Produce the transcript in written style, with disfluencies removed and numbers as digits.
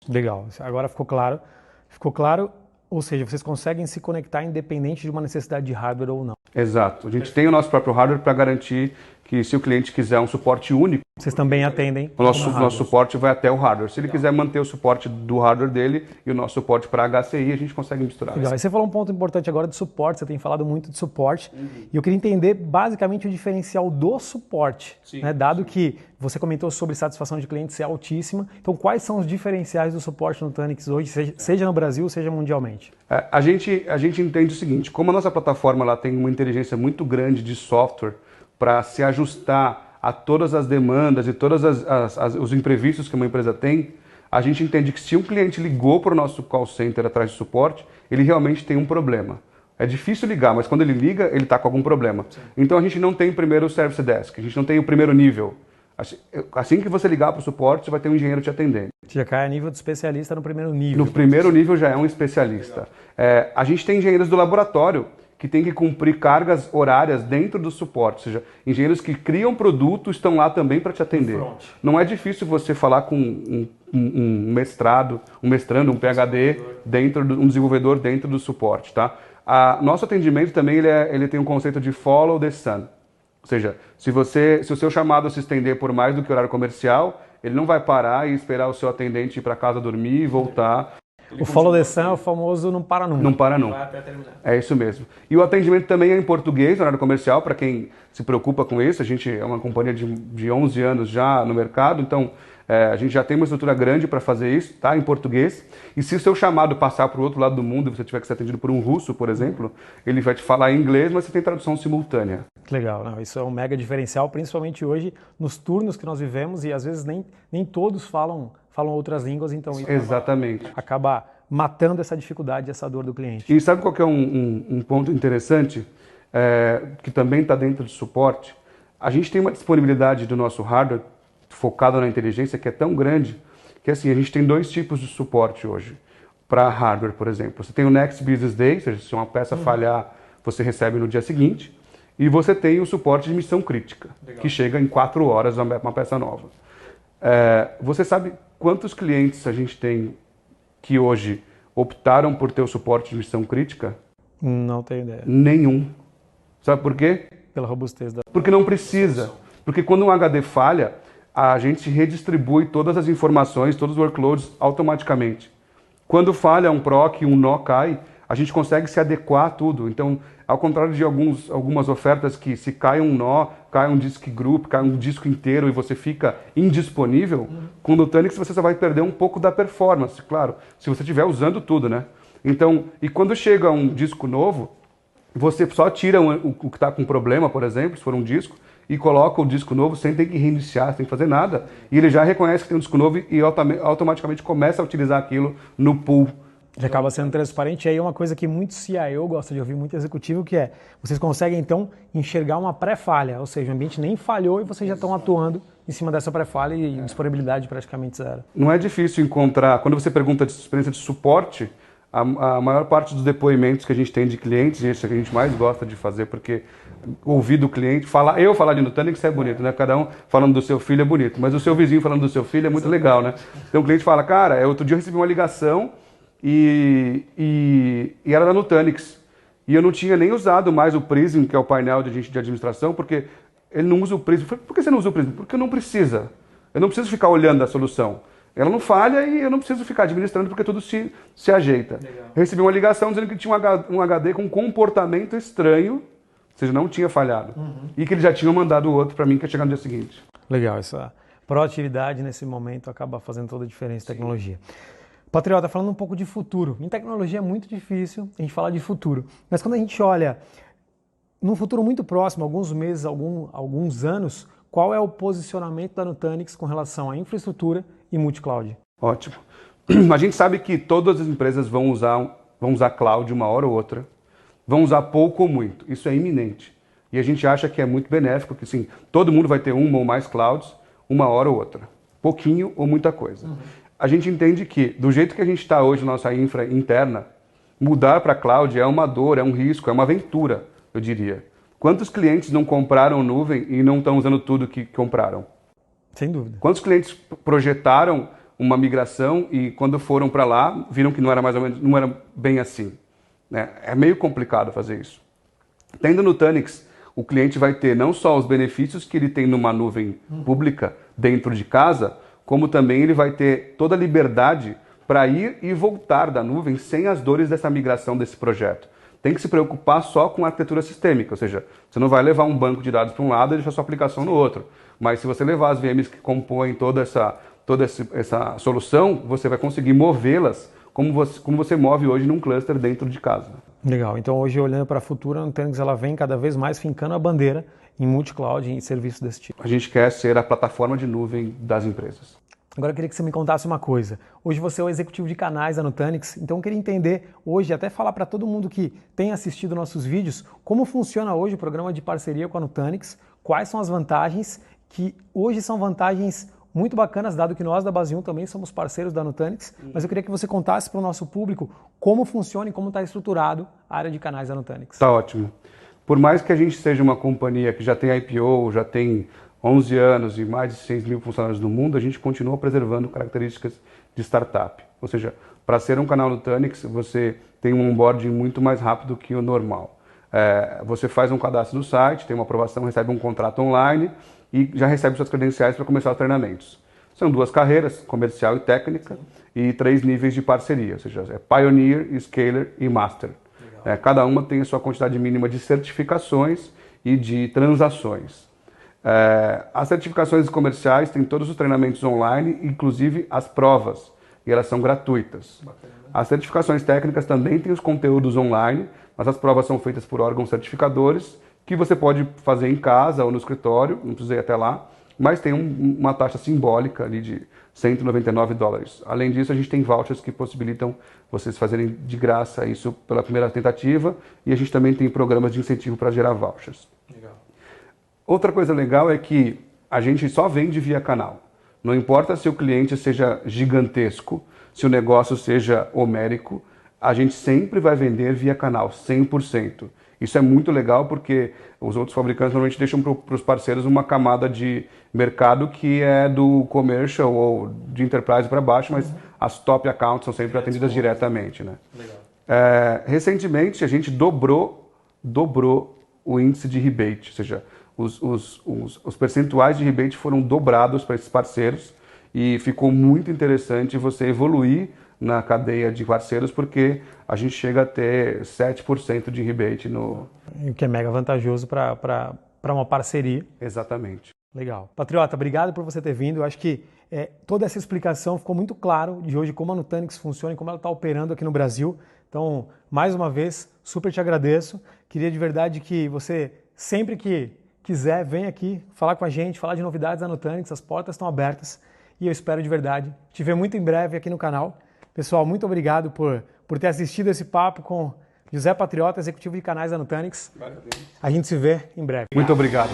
Legal. Agora ficou claro. Ficou claro, ou seja, vocês conseguem se conectar independente de uma necessidade de hardware ou não. Exato. A gente tem o nosso próprio hardware para garantir que se o cliente quiser um suporte único, Vocês também atendem o como hardware. nosso suporte vai até o hardware. Se ele quiser manter o suporte do hardware dele e o nosso suporte para HCI, a gente consegue misturar. Legal. E você falou um ponto importante agora de suporte, você tem falado muito de suporte, e eu queria entender basicamente o diferencial do suporte, né? Dado que você comentou sobre satisfação de cliente ser altíssima, então quais são os diferenciais do suporte no Nutanix hoje, seja no Brasil, seja mundialmente? A gente entende o seguinte, como a nossa plataforma ela tem uma inteligência muito grande de software para se ajustar a todas as demandas e todos os imprevistos que uma empresa tem, a gente entende que se um cliente ligou para o nosso call center atrás de suporte, ele realmente tem um problema. É difícil ligar, mas quando ele liga, ele está com algum problema. Sim. Então a gente não tem primeiro o service desk, a gente não tem o primeiro nível. Assim que você ligar para o suporte, você vai ter um engenheiro te atendendo. Já cai a nível de especialista no primeiro nível. No primeiro nível já é um especialista. A gente tem engenheiros do laboratório que tem que cumprir cargas horárias dentro do suporte, ou seja, engenheiros que criam produto estão lá também para te atender. Não é difícil você falar com um mestrando, um PhD, um desenvolvedor dentro do suporte, tá? Nosso atendimento também ele tem um conceito de follow the sun, ou seja, se o seu chamado se estender por mais do que o horário comercial, ele não vai parar e esperar o seu atendente ir para casa dormir e voltar. O follow the sun é o famoso não para nunca. Não para nunca. Vai até terminar. É isso mesmo. E o atendimento também é em português, no horário comercial, para quem se preocupa com isso. A gente é uma companhia de 11 anos já no mercado, então a gente já tem uma estrutura grande para fazer isso, tá? Em português. E se o seu chamado passar para o outro lado do mundo, você tiver que ser atendido por um russo, por exemplo, ele vai te falar em inglês, mas você tem tradução simultânea. Legal, não, isso é um mega diferencial, principalmente hoje nos turnos que nós vivemos e às vezes nem todos falam outras línguas, então isso Exatamente. acaba matando essa dificuldade, essa dor do cliente. E sabe qual que é um ponto interessante, que também está dentro do suporte? A gente tem uma disponibilidade do nosso hardware focado na inteligência que é tão grande que assim, a gente tem dois tipos de suporte hoje para hardware, por exemplo. Você tem o Next Business Day, ou seja, se uma peça falhar, você recebe no dia seguinte. E você tem o suporte de missão crítica, que chega em 4 horas uma peça nova. Você sabe quantos clientes a gente tem que hoje optaram por ter o suporte de missão crítica? Não tenho ideia. Nenhum. Sabe por quê? Pela robustez da... Porque não precisa. Porque quando um HD falha, a gente redistribui todas as informações, todos os workloads automaticamente. Quando falha um proc, um nó cai, a gente consegue se adequar a tudo. Então, ao contrário de algumas ofertas que se cai um nó, cai um disk group, cai um disco inteiro e você fica indisponível, com o Nutanix você só vai perder um pouco da performance, claro, se você estiver usando tudo, né? Então, e quando chega um disco novo, você só tira o que está com problema, por exemplo, se for um disco, e coloca o disco novo sem ter que reiniciar, sem fazer nada, e ele já reconhece que tem um disco novo e automaticamente começa a utilizar aquilo no pool. Já acaba sendo transparente. E aí é uma coisa que muito CIO gosta de ouvir, muito executivo, que é, vocês conseguem então enxergar uma pré-falha, ou seja, o ambiente nem falhou e vocês já estão atuando em cima dessa pré-falha e disponibilidade praticamente zero. Não é difícil encontrar, quando você pergunta de experiência de suporte, a maior parte dos depoimentos que a gente tem de clientes, e isso é o que a gente mais gosta de fazer, porque ouvir do cliente, falar de Nutanix é bonito, né? Cada um falando do seu filho é bonito, mas o seu vizinho falando do seu filho é muito legal, né? Então o cliente fala, cara, outro dia eu recebi uma ligação e era da Nutanix. E eu não tinha nem usado mais o Prism, que é o painel de administração, porque ele não usa o Prism. Eu falei, por que você não usa o Prism? Porque não precisa. Eu não preciso ficar olhando a solução. Ela não falha e eu não preciso ficar administrando porque tudo se ajeita. Legal. Eu recebi uma ligação dizendo que tinha um HD com comportamento estranho, ou seja, não tinha falhado. E que eles já tinham mandado o outro para mim, que ia chegar no dia seguinte. Legal, essa proatividade nesse momento acaba fazendo toda a diferença em tecnologia. Patriota, falando um pouco de futuro. Em tecnologia é muito difícil a gente falar de futuro. Mas quando a gente olha num futuro muito próximo, alguns meses, alguns anos, qual é o posicionamento da Nutanix com relação à infraestrutura e multi-cloud? Ótimo. A gente sabe que todas as empresas vão usar cloud uma hora ou outra. Vão usar pouco ou muito. Isso é iminente. E a gente acha que é muito benéfico, que sim, todo mundo vai ter uma ou mais clouds, uma hora ou outra. Pouquinho ou muita coisa. A gente entende que, do jeito que a gente está hoje na nossa infra interna, mudar para cloud é uma dor, é um risco, é uma aventura, eu diria. Quantos clientes não compraram nuvem e não estão usando tudo que compraram? Sem dúvida. Quantos clientes projetaram uma migração e quando foram para lá, viram que não era mais ou menos, não era bem assim, né? É meio complicado fazer isso. Tendo Nutanix, o cliente vai ter não só os benefícios que ele tem numa nuvem pública dentro de casa, como também ele vai ter toda a liberdade para ir e voltar da nuvem sem as dores dessa migração desse projeto. Tem que se preocupar só com a arquitetura sistêmica, ou seja, você não vai levar um banco de dados para um lado e deixar sua aplicação no outro. Mas se você levar as VMs que compõem toda essa solução, você vai conseguir movê-las como você move hoje num cluster dentro de casa. Legal. Então hoje, olhando para a Futura, a Nutanix ela vem cada vez mais fincando a bandeira em multi-cloud e em serviços desse tipo. A gente quer ser a plataforma de nuvem das empresas. Agora eu queria que você me contasse uma coisa. Hoje você é o executivo de canais da Nutanix, então eu queria entender hoje, até falar para todo mundo que tem assistido nossos vídeos, como funciona hoje o programa de parceria com a Nutanix, quais são as vantagens, que hoje são vantagens muito bacanas, dado que nós da Base 1 também somos parceiros da Nutanix, mas eu queria que você contasse para o nosso público como funciona e como está estruturado a área de canais da Nutanix. Tá ótimo. Por mais que a gente seja uma companhia que já tem IPO, já tem 11 anos e mais de 6 mil funcionários no mundo, a gente continua preservando características de startup. Ou seja, para ser um canal Nutanix, você tem um onboarding muito mais rápido que o normal. Você faz um cadastro no site, tem uma aprovação, recebe um contrato online e já recebe suas credenciais para começar os treinamentos. São 2 carreiras, comercial e técnica, e 3 níveis de parceria, ou seja, Pioneer, Scaler e Master. Cada uma tem a sua quantidade mínima de certificações e de transações. As certificações comerciais têm todos os treinamentos online, inclusive as provas, e elas são gratuitas. As certificações técnicas também têm os conteúdos online, mas as provas são feitas por órgãos certificadores, que você pode fazer em casa ou no escritório, não precisa ir até lá, mas tem uma taxa simbólica ali de $199. Além disso, a gente tem vouchers que possibilitam vocês fazerem de graça isso pela primeira tentativa, e a gente também tem programas de incentivo para gerar vouchers. Legal. Outra coisa legal é que a gente só vende via canal. Não importa se o cliente seja gigantesco, se o negócio seja homérico, a gente sempre vai vender via canal, 100%. Isso é muito legal porque os outros fabricantes normalmente deixam para os parceiros uma camada de mercado que é do commercial ou de enterprise para baixo, mas as top accounts são sempre atendidas diretamente, né? Legal. Recentemente a gente dobrou o índice de rebate, ou seja, os percentuais de rebate foram dobrados para esses parceiros e ficou muito interessante você evoluir na cadeia de parceiros, porque a gente chega a ter 7% de rebate no... O que é mega vantajoso para uma parceria. Exatamente. Legal. Patriota, obrigado por você ter vindo. Eu acho que toda essa explicação ficou muito claro de hoje como a Nutanix funciona e como ela está operando aqui no Brasil. Então, mais uma vez, super te agradeço. Queria de verdade que você, sempre que quiser, venha aqui falar com a gente, falar de novidades da Nutanix. As portas estão abertas e eu espero de verdade te ver muito em breve aqui no canal. Pessoal, muito obrigado por ter assistido esse papo com José Patriota, executivo de canais da Nutanix. A gente se vê em breve. Muito obrigado.